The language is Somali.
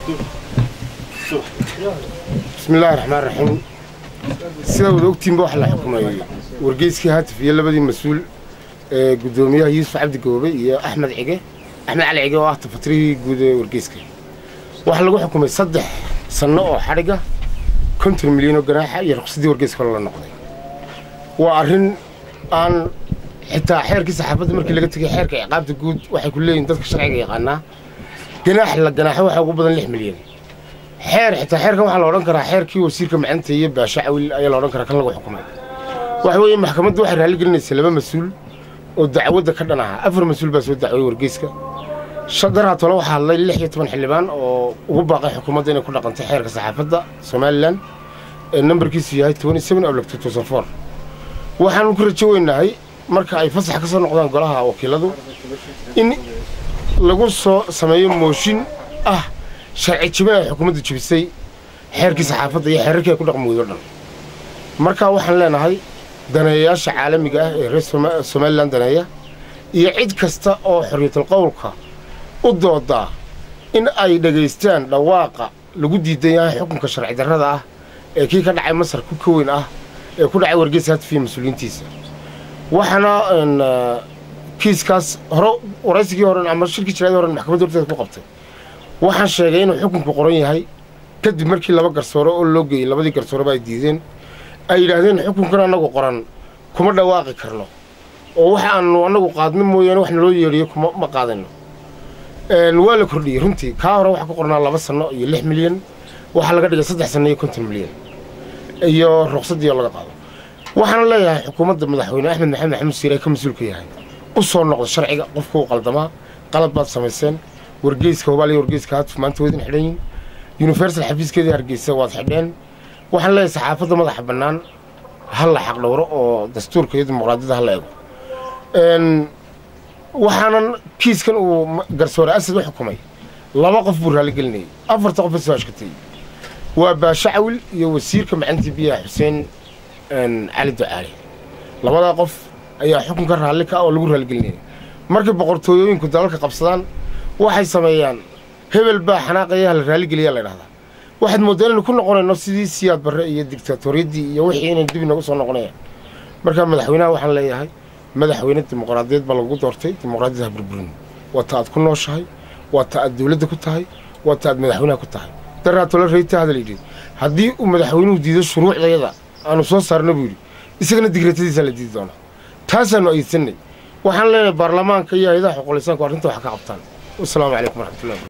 بسم الله الرحمن الرحيم. سيدا ودوقتين بوح الله حكومي ورقيسكي هاتف يلا بدي مسؤول قدوميها يوسف عبد القوبي يا أحمد عقي أحمد علي عقي واحد فتري قد ورقيسكي واحد لقوا حكومي صدح صنعوا حرقة كنت المليون جناحة يرقصدي ورقيسكي والله النقدي وأرهن أن حتى حيرك صحافة مركي لقيت حيرك عقاب تقول واحد كله ينتظر شرعي يقانا جناح للجناح واحد وبدن لح مليون حير حتى حيرك واحد لو رنكر حيركي وسيرك معنته يبقى شعوي أي لو رنكر كان لقوا حكومة واحد وين محكمة واحد هل قلنا السلامة مسؤول والدعوة ده كنا أفر مسؤول بس والدعوة ورقيسك شجرها طلوع الله اللي حيت من حلبان وباقي حكومة دينا كنا قنت حيرك صحافة سوماليلاند النمبر كيسي هاي 27 أو لك 2004 waxaan ku rajooynahay marka ay fasax ka soo noqdaan golaha wakiiladu in lagu soo sameeyo mooshin sharci jibin xukuumadda jibisay xeerkii saxaafadda iyo xeerarkii ay ku dhaqmoodo dhan marka waxaan leenahay daneeyaasha caalamiga ah ee reer Soomaaliland daneeya iyo cid kasta oo xorriyatul qowlka u dooda in ay dhageystaan dhawaaqa lagu diidan yahay xukunka sharci darrada ah ee kii ka dhacay Masar ku weyn ku dhacay wargeysaad fi mas'uuliyiintiisa waxana kiiskaas hore waraysigii hore ama shirkii jiray hore maxkamadda horteeda ku qabtay waxaan sheegay inuu xukunku qoran yahay kadib markii laba garsoore oo loo geeyay labadii garsoore ay diideen ay yiraahdeen xukunkan anagu qoran kuma dhawaaqi karno oo waxa aanu anagu qaadno mooyaan wax naloo yeeriyo kuma ma qaadano waa la kordhiyay runtii ka hore waxa ku qornaa 2 sano iyo 6 milyan waxa laga dhigay 3 sano iyo 50 milyan iyo ruqsadii laga qaado waxaan leeyahay xukuumadda madaxweyne Axmed Maxamed Siire ka mas'uulka yahay u soo noqdo sharciga qofku qaldama qalad baad sameeyeen wargeyska Hoobaali wargeyska had maanta weydin xidhan Universal xafiiskeedii Hargeysa waad xidheen waxaan leeyahay saxaafadda madaxa bannaan hal la xaq dhowro oo dastuurka iyo dimuqraadiyadda hal eego waxaanan kiiskan uu garsoore asad u xukumay laba qof buu raali gelinay afarta qof soo ashkatay وباشعول يوسيرك معنتي بيها حسين علي الدعالي لبدا قف ayaa xukun ka raali ka oo lagu raalgelinay markii boqortooyooyinku dalalka qabsadaan waxay sameeyaan hebel baa xanaaqaya la raaligeliya la yiraahdaa waxaad moodeen ku noqonayno sidii siyaad barre iyo diktatoriyadii iyo wixii inay dib inagu soo noqonayaan marka madaxweynaha waxaan leeyahay madaxweyne dimuqraadiyad baa lagu doortay dimuqraadiyadda burburin waa taad ku nooshahay waa taad dawladda ku tahay waa taad madaxweynaha ku tahay daraato la reeyta hadal yidhi haddii uu madaxweynuhu diido shuruucdeeda aanu soo saarno buu yidhi isagana digreetadiisa la diidi doona taasanu aysanay waxaan leenahay baarlamaanka iyo hay'adaha xuquuqul insaanku arrinta wax ka qabtaan. Assalaamu calaykum waraxmatullaahi